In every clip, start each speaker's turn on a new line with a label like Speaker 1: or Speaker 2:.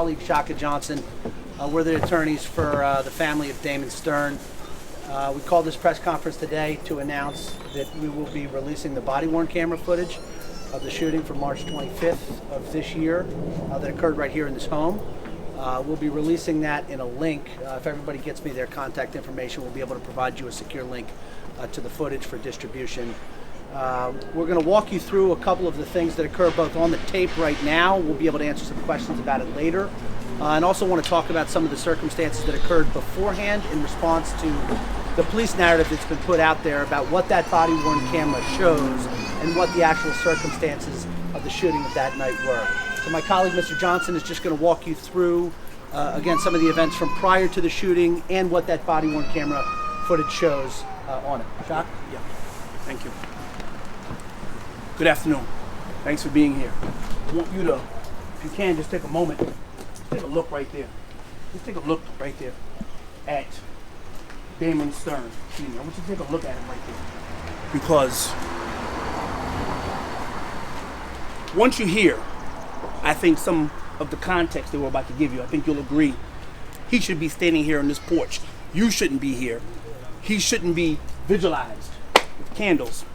Speaker 1: colleague Shaka Johnson. We're the attorneys for the family of Damon Stern. We called this press conference today to announce that we will be releasing the body-worn camera footage of the shooting from March 25th of this year that occurred right here in this home. We'll be releasing that in a link. If everybody gets me their contact information, we'll be able to provide you a secure link to the footage for distribution. We're going to walk you through a couple of the things that occur both on the tape right now. We'll be able to answer some questions about it later. And also want to talk about some of the circumstances that occurred beforehand in response to the police narrative that's been put out there about what that body-worn camera shows and what the actual circumstances of the shooting of that night were. So my colleague, Mr. Johnson, is just going to walk you through, again, some of the events from prior to the shooting and what that body-worn camera footage shows on it. Shock?
Speaker 2: Yeah. Thank you. Good afternoon. Thanks for being here. I want you to, if you can, just take a moment. Just take a look right there. Just take a look right there at Damon Stern. I want you to take a look at him right there. Because once you hear, I think, some of the context that we're about to give you, I think you'll agree he should be standing here on this porch. You shouldn't be here. He shouldn't be visualized with candles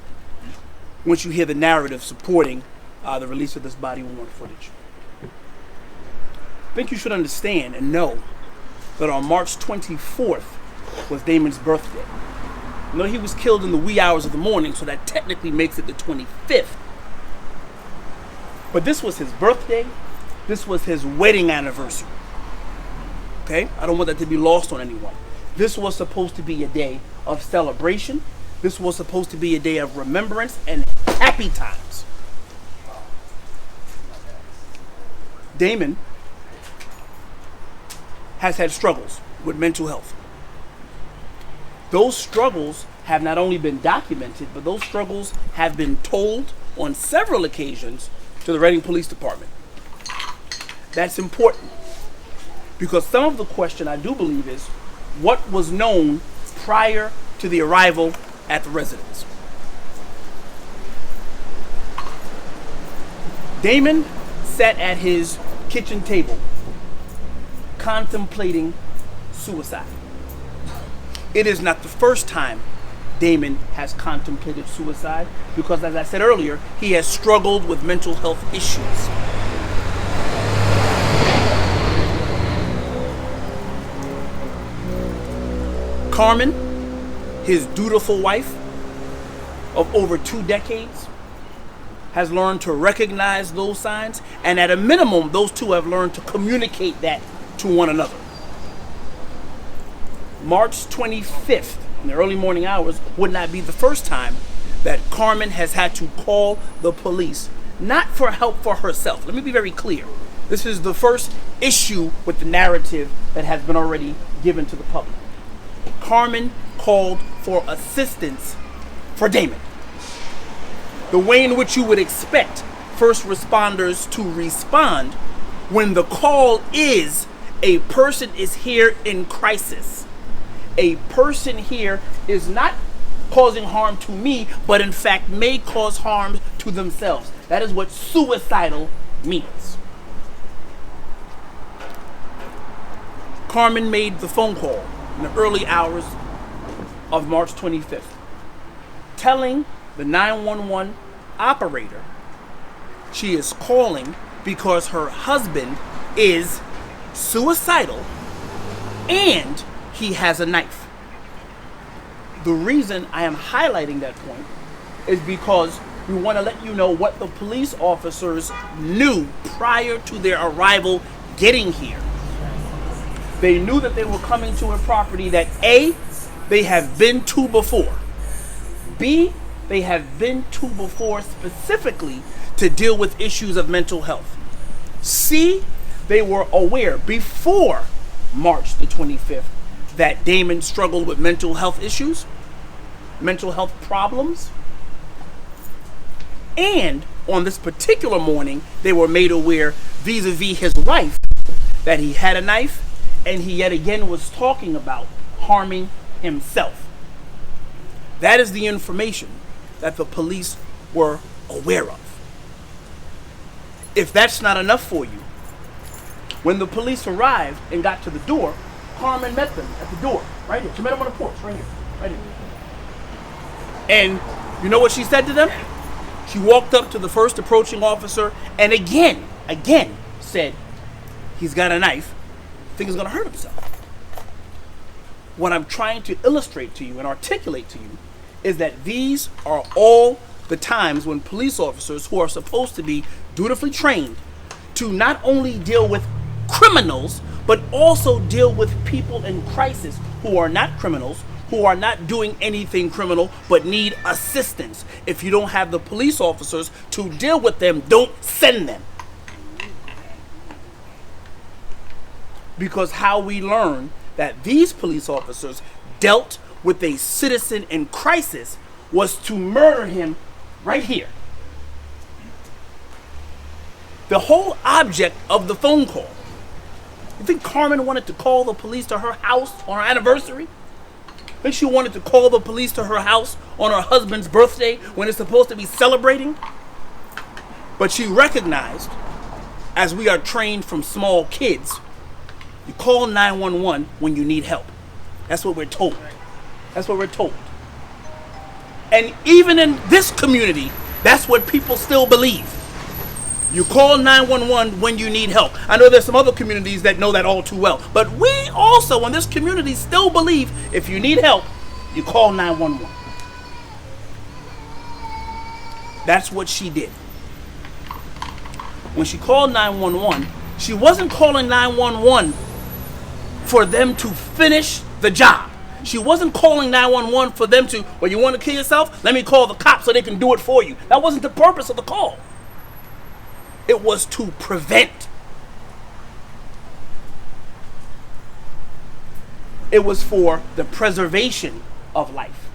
Speaker 2: once you hear the narrative supporting the release of this body-worn footage. I think you should understand and know that on March 24th was Damon's birthday. I know he was killed in the wee hours of the morning, so that technically makes it the 25th. But this was his birthday. This was his wedding anniversary. Okay? I don't want that to be lost on anyone. This was supposed to be a day of celebration. This was supposed to be a day of remembrance and happy times. Damon has had struggles with mental health. Those struggles have not only been documented, but those struggles have been told on several occasions to the Reading Police Department. That's important because some of the question, I do believe, is what was known prior to the arrival at the residence. Damon sat at his kitchen table contemplating suicide. It is not the first time Damon has contemplated suicide because, as I said earlier, he has struggled with mental health issues. Carmen, his dutiful wife of over 2 decades, has learned to recognize those signs, and at a minimum, those two have learned to communicate that to one another. March 25th, in the early morning hours, would not be the first time that Carmen has had to call the police, not for help for herself. Let me be very clear. This is the first issue with the narrative that has been already given to the public. Carmen called for assistance for Damon. The way in which you would expect first responders to respond when the call is a person is here in crisis. A person here is not causing harm to me, but in fact may cause harm to themselves. That is what suicidal means. Carmen made the phone call in the early hours of March 25th, telling the 911 operator she is calling because her husband is suicidal and he has a knife. The reason I am highlighting that point is because we want to let you know what the police officers knew prior to their arrival getting here. They knew that they were coming to a property that A, they have been to before. B, they have been to before specifically to deal with issues of mental health. C, they were aware before March the 25th that Damon struggled with mental health issues, mental health problems. And on this particular morning, they were made aware vis-a-vis his wife that he had a knife and he yet again was talking about harming himself. That is the information that the police were aware of. If that's not enough for you, When the police arrived and got to the door, Carmen met them at the door, right here. She met them on the porch, right here, right here. And you know what she said to them? She walked up to the first approaching officer and again said, he's got a knife. I think he's going to hurt himself. What I'm trying to illustrate to you and articulate to you is that these are all the times when police officers who are supposed to be dutifully trained to not only deal with criminals, but also deal with people in crisis who are not criminals, who are not doing anything criminal, but need assistance. If you don't have the police officers to deal with them, don't send them. Because how we learn that these police officers dealt with a citizen in crisis was to murder him right here. The whole object of the phone call. You think Carmen wanted to call the police to her house on her anniversary? I think she wanted to call the police to her house on her husband's birthday when it's supposed to be celebrating? But she recognized, as we are trained from small kids, you call 911 when you need help. That's what we're told. That's what we're told. And even in this community, that's what people still believe. You call 911 when you need help. I know there's some other communities that know that all too well. But we also in this community still believe if you need help, you call 911. That's what she did. When she called 911, she wasn't calling 911 for them to finish the job. She wasn't calling 911 for them to, well, you want to kill yourself? Let me call the cops so they can do it for you. That wasn't the purpose of the call. It was to prevent. It was for the preservation of life.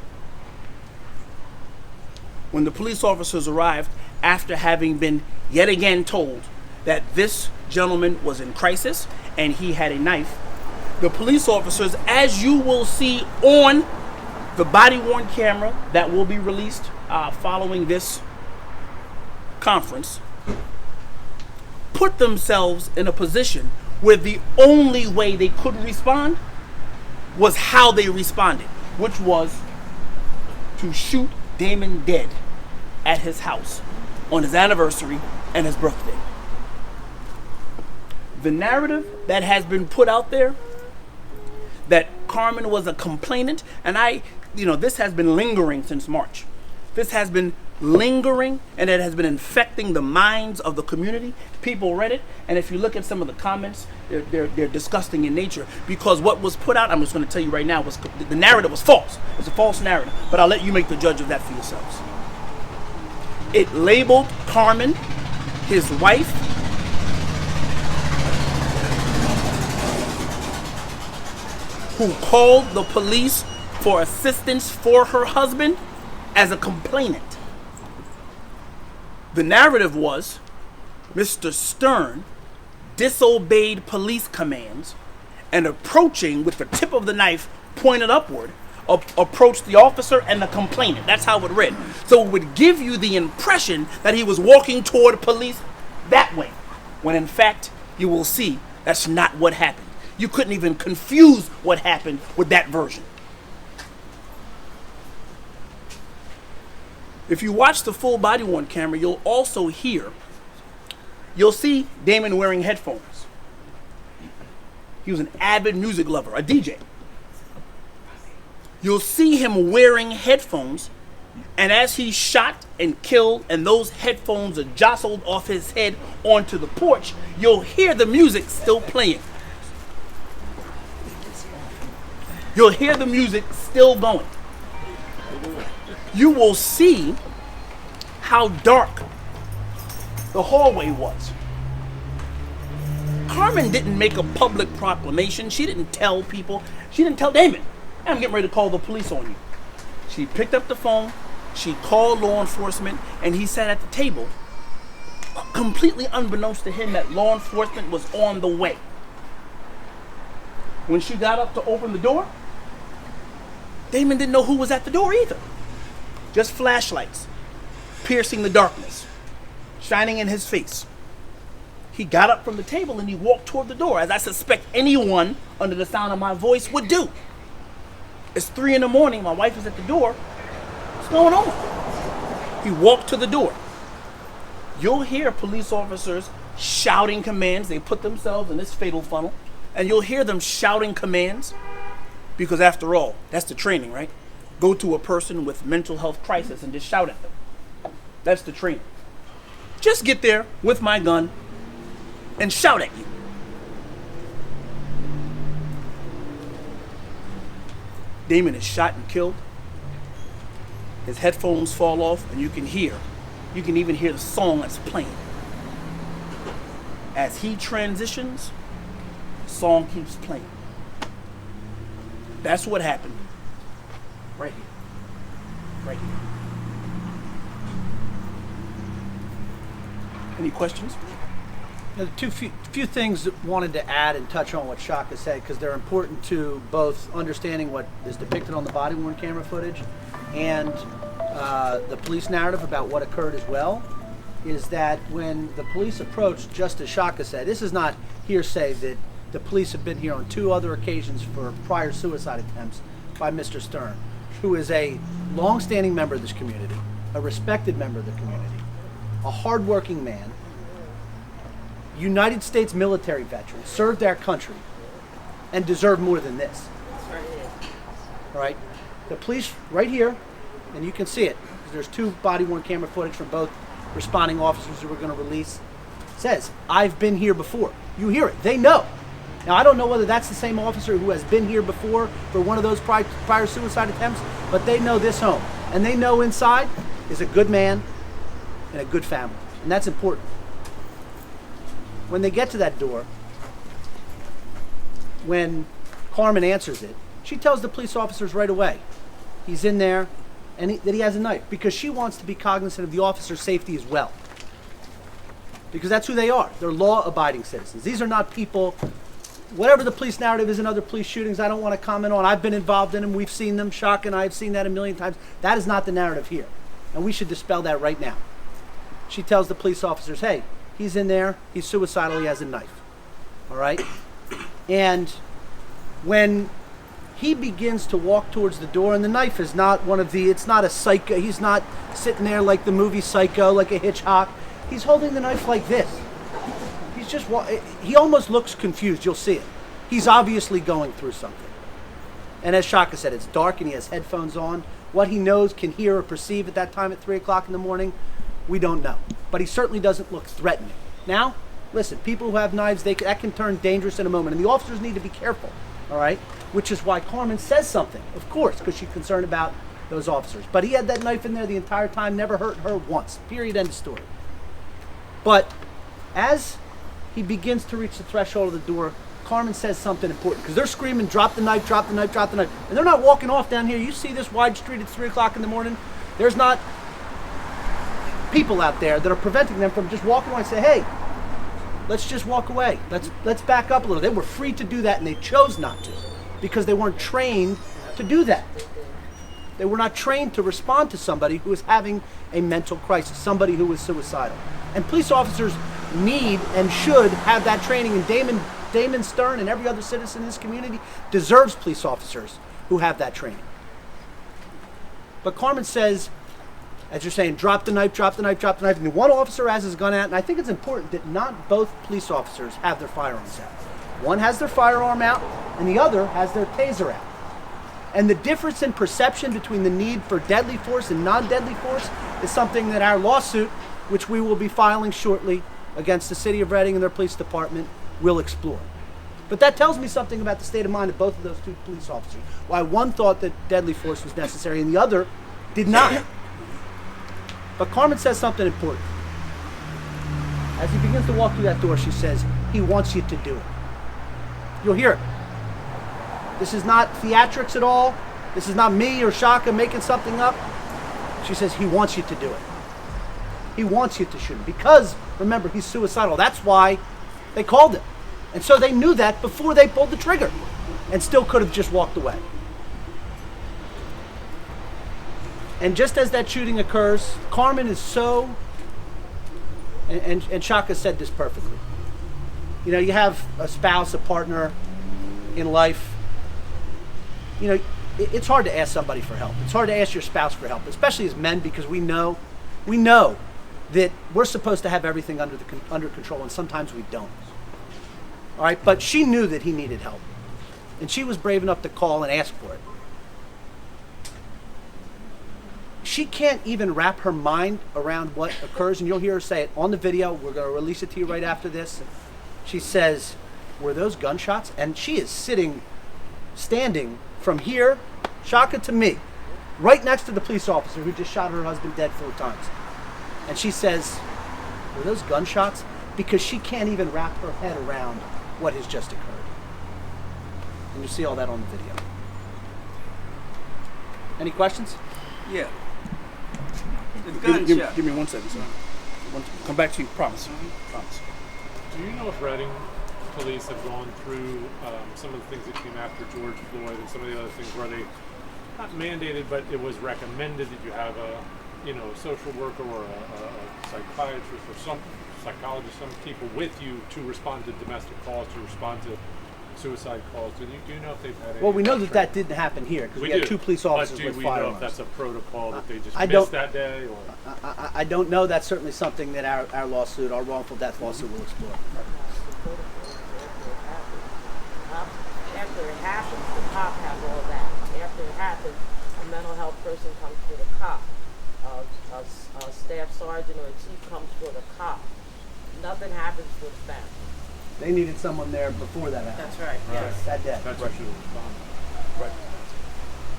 Speaker 2: When the police officers arrived, after having been yet again told that this gentleman was in crisis and he had a knife, the police officers, as you will see on the body-worn camera that will be released following this conference, put themselves in a position where the only way they could respond was how they responded, which was to shoot Damon dead at his house on his anniversary and his birthday. The narrative that has been put out there that Carmen was a complainant, and this has been lingering since March. This has been lingering, and it has been infecting the minds of the community. People read it, and if you look at some of the comments, they're disgusting in nature, because what was put out, I'm just going to tell you right now, was the narrative was false. It's a false narrative, but I'll let you make the judge of that for yourselves. It labeled Carmen, his wife, who called the police for assistance for her husband, as a complainant. The narrative was Mr. Stern disobeyed police commands and, approaching with the tip of the knife pointed upward, approached the officer and the complainant. That's how it read. So it would give you the impression that he was walking toward police that way, when in fact you will see that's not what happened. You couldn't even confuse what happened with that version. If you watch the full body-worn camera, you'll see Damon wearing headphones. He was an avid music lover, a DJ. You'll see him wearing headphones, and as he shot and killed and those headphones are jostled off his head onto the porch, you'll hear the music still playing. You'll hear the music still going. You will see how dark the hallway was. Carmen didn't make a public proclamation. She didn't tell people. She didn't tell Damon, I'm getting ready to call the police on you. She picked up the phone. She called law enforcement, and he sat at the table, completely unbeknownst to him that law enforcement was on the way. When she got up to open the door, Damon didn't know who was at the door either. Just flashlights piercing the darkness, shining in his face. He got up from the table and he walked toward the door, as I suspect anyone under the sound of my voice would do. It's 3 in the morning. My wife is at the door. What's going on? He walked to the door. You'll hear police officers shouting commands. They put themselves in this fatal funnel, and you'll hear them shouting commands because, after all, that's the training, right? Go to a person with mental health crisis and just shout at them. That's the training. Just get there with my gun and shout at you. Damon is shot and killed. His headphones fall off, and you can even hear the song that's playing. As he transitions, the song keeps playing. That's what happened. Right here. Right here. Any questions?
Speaker 1: Now, few things that wanted to add and touch on what Shaka said, because they're important to both understanding what is depicted on the body-worn camera footage and the police narrative about what occurred as well, is that when the police approached, just as Shaka said, this is not hearsay that the police have been here on 2 other occasions for prior suicide attempts by Mr. Stern, who is a long-standing member of this community, a respected member of the community, a hardworking man, United States military veteran, served our country, and deserved more than this. All right? The police, right here, and you can see it, because there's 2 body-worn camera footage from both responding officers who we're going to release, says, I've been here before. You hear it. They know. Now, I don't know whether that's the same officer who has been here before for one of those prior suicide attempts, but they know this home. And they know inside is a good man and a good family. And that's important. When they get to that door, when Carmen answers it, she tells the police officers right away he's in there and that he has a knife, because she wants to be cognizant of the officer's safety as well. Because that's who they are. They're law-abiding citizens. These are not people, whatever the police narrative is in other police shootings, I don't want to comment on. I've been involved in them. We've seen them. Shaka and I have seen that a million times. That is not the narrative here. And we should dispel that right now. She tells the police officers, hey, he's in there. He's suicidal. He has a knife. All right? And when he begins to walk towards the door, and the knife is not it's not a psycho. He's not sitting there like the movie Psycho, like a Hitchcock. He's holding the knife like this. He's just, he almost looks confused. You'll see it. He's obviously going through something. And as Shaka said, it's dark and he has headphones on. What he knows, can hear or perceive at that time at 3 o'clock in the morning, we don't know. But he certainly doesn't look threatening. Now, listen, people who have knives, that can turn dangerous in a moment. And the officers need to be careful, all right? Which is why Carmen says something, of course, because she's concerned about those officers. But he had that knife in there the entire time, never hurt her once. Period, end of story. But as he begins to reach the threshold of the door, Carmen says something important, because they're screaming, drop the knife, drop the knife, drop the knife. And they're not walking off down here. You see this wide street at 3 o'clock in the morning. There's not people out there that are preventing them from just walking away and say, hey, let's just walk away. Let's back up a little. They were free to do that, and they chose not to, because they weren't trained to do that. They were not trained to respond to somebody who is having a mental crisis, somebody who is suicidal. And police officers need and should have that training. And Damon Stern and every other citizen in this community deserves police officers who have that training. But Carmen says, as you're saying, drop the knife, drop the knife, drop the knife. And one officer has his gun out. And I think it's important that not both police officers have their firearms out. One has their firearm out and the other has their taser out. And the difference in perception between the need for deadly force and non-deadly force is something that our lawsuit, which we will be filing shortly against the City of Reading and their police department, will explore. But that tells me something about the state of mind of both of those 2 police officers. Why one thought that deadly force was necessary and the other did not. But Carmen says something important. As he begins to walk through that door, she says, he wants you to do it. You'll hear it. This is not theatrics at all. This is not me or Shaka making something up. She says, he wants you to do it. He wants you to shoot him. Because, remember, he's suicidal. That's why they called him. And so they knew that before they pulled the trigger. And still could have just walked away. And just as that shooting occurs, Carmen is so, and Shaka said this perfectly, You know, you have a spouse, a partner in life. You know, it's hard to ask somebody for help. It's hard to ask your spouse for help, especially as men, because we know that we're supposed to have everything under control, and sometimes we don't. All right, but she knew that he needed help, and she was brave enough to call and ask for it. She can't even wrap her mind around what occurs, and you'll hear her say it on the video. We're going to release it to you right after this. She says, "Were those gunshots?" And she is standing from here, Shaka, to me, right next to the police officer who just shot her husband dead 4 times. And she says, "Were those gunshots?" Because she can't even wrap her head around what has just occurred. And you see all that on the video. Any questions?
Speaker 2: Yeah. Give me 1 second, sir. Come back to you. Promise. Promise.
Speaker 3: Do you know if Reading police have gone through some of the things that came after George Floyd and some of the other things where they, not mandated, but it was recommended that you have a social worker or a psychiatrist or some psychologist, some people with you to respond to domestic calls, to respond to suicide calls? Do you know if they've had any?
Speaker 1: Well, we know that didn't happen here because we had 2 police officers with
Speaker 3: firearms.
Speaker 1: firearms.
Speaker 3: Do we know if that's a protocol that they just missed that day? Or?
Speaker 1: I don't know. That's certainly something that our lawsuit, our wrongful death lawsuit, will explore.
Speaker 4: After it happens, the cop has all that. After it happens, a mental health person comes to the cop. A staff sergeant or a chief comes for the cop. Nothing happens for the family.
Speaker 1: They needed someone there before that happened.
Speaker 4: That's right. Yes.
Speaker 1: That day.
Speaker 3: That's what should respond.
Speaker 1: Right.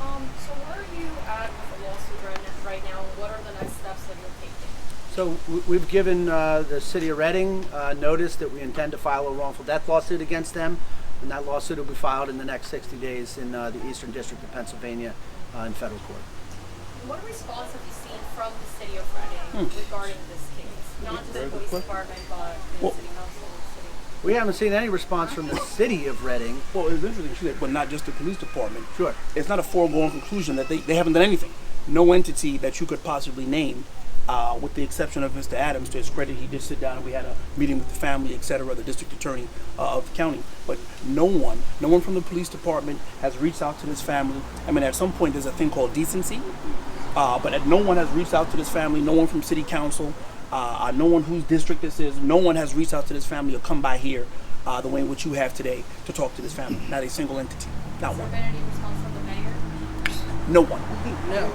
Speaker 5: So where are you at with the lawsuit right now? What are the next steps that you're taking?
Speaker 1: So we've given the city of Reading notice that we intend to file a wrongful death lawsuit against them, and that lawsuit will be filed in the next 60 days in the Eastern District of Pennsylvania in federal court.
Speaker 5: What response have you seen from the city of Reading regarding this case? Not just the police department, but the city council and the city.
Speaker 1: We haven't seen any response from the city of Reading.
Speaker 2: Well, it's interesting, she said, but not just the police department.
Speaker 1: Sure.
Speaker 2: It's not a foregone conclusion that they haven't done anything. No entity that you could possibly name, with the exception of Mr. Adams, to his credit, he did sit down and we had a meeting with the family, et cetera, the district attorney of the county. But no one from the police department has reached out to this family. I mean, at some point there's a thing called decency, but no one has reached out to this family, no one from city council, no one whose district this is, no one has reached out to this family or come by here the way in which you have today to talk to this family. Not a single entity, not one.
Speaker 5: Has there been any response from the mayor?
Speaker 2: No one.
Speaker 1: No.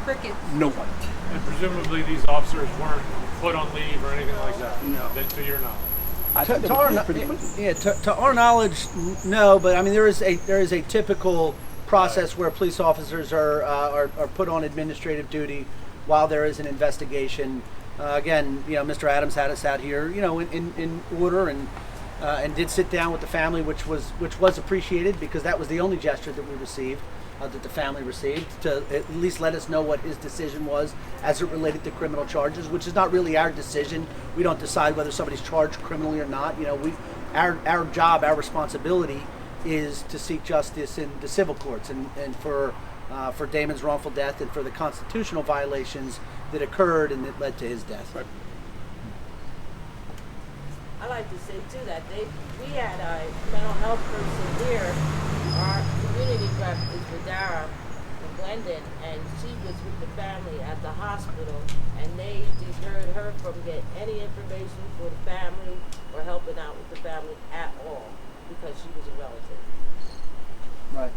Speaker 5: Crickets.
Speaker 2: No one.
Speaker 3: And presumably these officers weren't put on leave or anything like that?
Speaker 2: No.
Speaker 3: To your knowledge?
Speaker 2: I think
Speaker 1: To
Speaker 2: that
Speaker 1: our,
Speaker 2: was pretty quick.
Speaker 1: to our knowledge, no. But I mean, there is a typical process where police officers are put on administrative duty while there is an investigation. Again, Mr. Adams had us out here, in order and did sit down with the family, which was appreciated because that was the only gesture that we received. That the family received to at least let us know what his decision was as it related to criminal charges, which is not really our decision. We don't decide whether somebody's charged criminally or not. Our job, our responsibility is to seek justice in the civil courts and for Damon's wrongful death and for the constitutional violations that occurred and that led to his death.
Speaker 2: Right.
Speaker 4: I like to say too that we had a mental health person here. Our community rep is Vidara from Glendon, and she was with the family at the hospital, and they deterred her from getting any information for the family or helping out with the family at all because she was a relative.
Speaker 1: Right.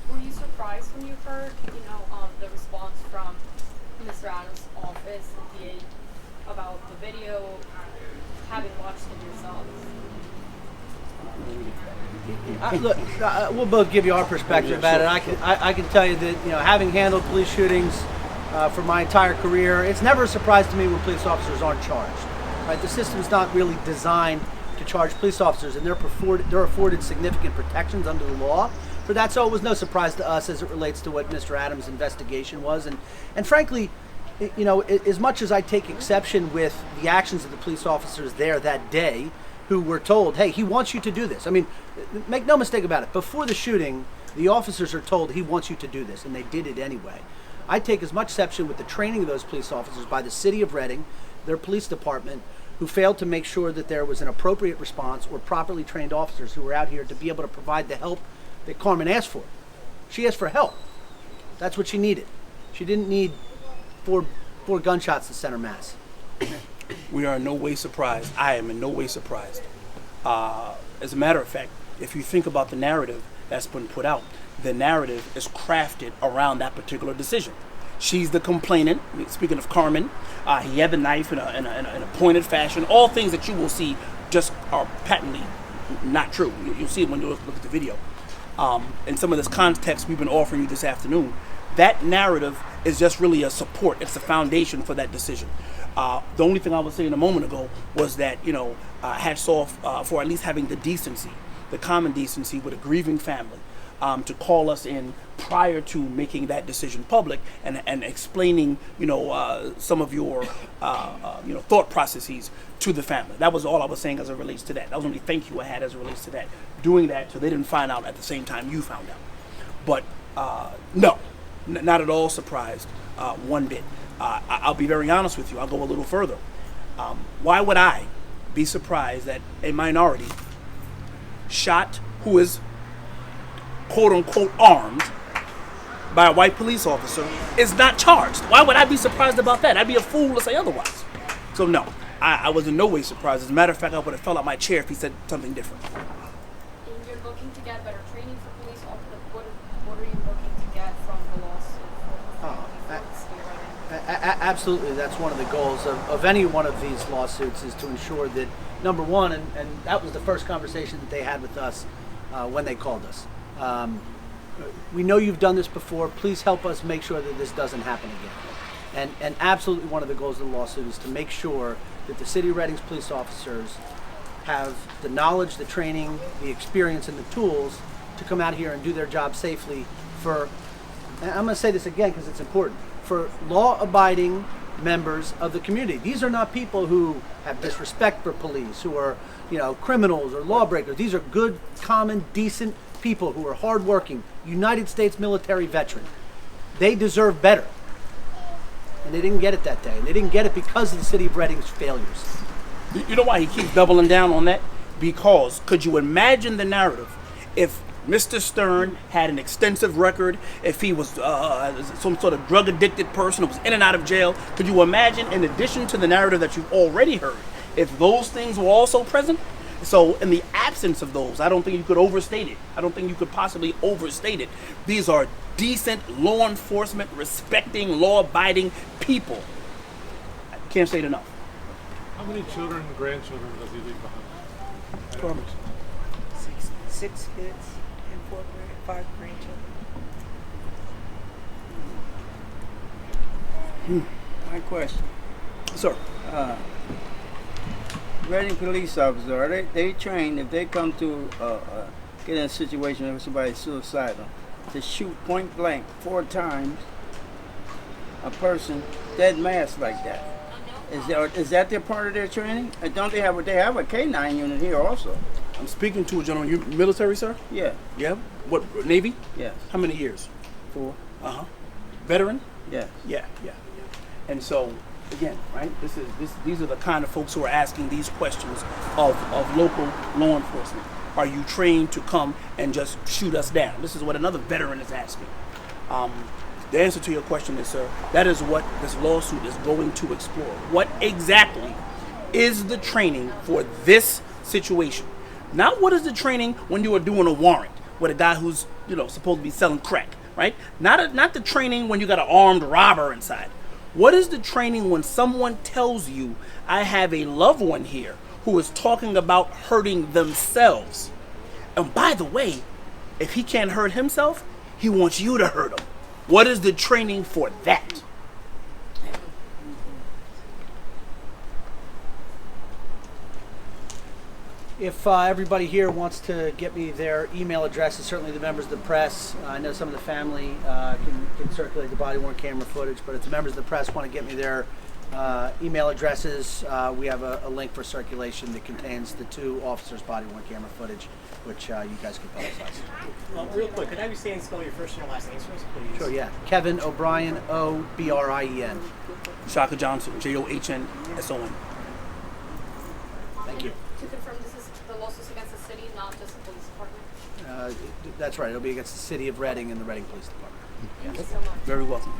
Speaker 5: Were you surprised when you heard, the response from Mr. Adams' office, the DA, about the video, having watched it yourself?
Speaker 1: Look, we'll both give you our perspective about it. I can tell you that having handled police shootings for my entire career, it's never a surprise to me when police officers aren't charged. Right? The system's not really designed to charge police officers, and they're afforded significant protections under the law for that. So it was no surprise to us as it relates to what Mr. Adams' investigation was, and frankly, as much as I take exception with the actions of the police officers there that day, who were told, hey, he wants you to do this. I mean, make no mistake about it. Before the shooting, the officers are told he wants you to do this, and they did it anyway. I take as much exception with the training of those police officers by the city of Reading, their police department, who failed to make sure that there was an appropriate response or properly trained officers who were out here to be able to provide the help that Carmen asked for. She asked for help. That's what she needed. She didn't need four gunshots to center mass.
Speaker 2: We are in no way surprised. I am in no way surprised. As a matter of fact, if you think about the narrative that's been put out, the narrative is crafted around that particular decision. She's the complainant. Speaking of Carmen, he had the knife in a pointed fashion. All things that you will see just are patently not true. You'll see it when you look at the video. And some of this context we've been offering you this afternoon, that narrative is just really a support. It's a foundation for that decision. The only thing I was saying a moment ago was that, hats off for at least having the decency, the common decency with a grieving family, to call us in prior to making that decision public and explaining, some of your, thought processes to the family. That was all I was saying as it relates to that. That was the only thank you I had as it relates to that. Doing that so they didn't find out at the same time you found out. But no, not at all surprised one bit. I'll be very honest with you. I'll go a little further. Why would I be surprised that a minority shot who is quote unquote armed by a white police officer is not charged? Why would I be surprised about that? I'd be a fool to say otherwise. So no, I was in no way surprised. As a matter of fact, I would have fell out my chair if he said something different.
Speaker 5: And you're looking to get better training for police officers. What are you looking to get from the lawsuit?
Speaker 1: Absolutely, that's one of the goals of any one of these lawsuits, is to ensure that, number one, and that was the first conversation that they had with us when they called us. We know you've done this before. Please help us make sure that this doesn't happen again. And absolutely one of the goals of the lawsuit is to make sure that the City of Reading's police officers have the knowledge, the training, the experience, and the tools to come out here and do their job safely for, and I'm going to say this again because it's important, for law-abiding members of the community. These are not people who have disrespect for police, who are, criminals or lawbreakers. These are good, common, decent people who are hardworking, United States military veteran. They deserve better. And they didn't get it that day. And they didn't get it because of the City of Reading's failures.
Speaker 2: You know why he keeps doubling down on that? Because could you imagine the narrative if Mr. Stern had an extensive record, if he was some sort of drug-addicted person who was in and out of jail? Could you imagine, in addition to the narrative that you've already heard, if those things were also present? So in the absence of those, I don't think you could overstate it. I don't think you could possibly overstate it. These are decent, law enforcement, respecting, law-abiding people. I can't say it enough.
Speaker 3: How many children and grandchildren does he leave behind?
Speaker 2: Carmen.
Speaker 6: Six kids and 5 grandchildren.
Speaker 7: My question.
Speaker 2: Sir.
Speaker 7: Reading police officers, are they trained if they come to get in a situation where somebody's suicidal to shoot point blank 4 times a person dead mass like that? Is that their part of their training? Don't they have a K-9 unit here also?
Speaker 2: I'm speaking to a gentleman. You military, sir?
Speaker 7: Yeah.
Speaker 2: Yeah. What, Navy?
Speaker 7: Yes.
Speaker 2: How many years?
Speaker 7: 4.
Speaker 2: Veteran?
Speaker 7: Yes.
Speaker 2: Yeah. And so, again, right, these are the kind of folks who are asking these questions of local law enforcement. Are you trained to come and just shoot us down? This is what another veteran is asking. The answer to your question is, sir, that is what this lawsuit is going to explore. What exactly is the training for this situation? Not what is the training when you are doing a warrant with a guy who's, supposed to be selling crack, right? Not the training when you got an armed robber inside. What is the training when someone tells you, I have a loved one here who is talking about hurting themselves? And by the way, if he can't hurt himself, he wants you to hurt him. What is the training for that?
Speaker 1: If everybody here wants to get me their email addresses, certainly the members of the press, I know some of the family can circulate the body-worn camera footage, but if the members of the press want to get me their email addresses, we have a link for circulation that contains the 2 officers' body-worn camera footage, which you guys can publicize.
Speaker 8: Real quick, could I have you stand and spell your first and your last names for us, please?
Speaker 1: Sure, yeah. Kevin O'Brien, O-B-R-I-E-N.
Speaker 2: Shaka Johnson, Johnson.
Speaker 1: Thank you.
Speaker 5: To confirm, this is the lawsuits against the city, not just the police department?
Speaker 1: That's right. It'll be against the city of Reading and the Reading Police Department.
Speaker 5: Thank you so much.
Speaker 1: Very welcome.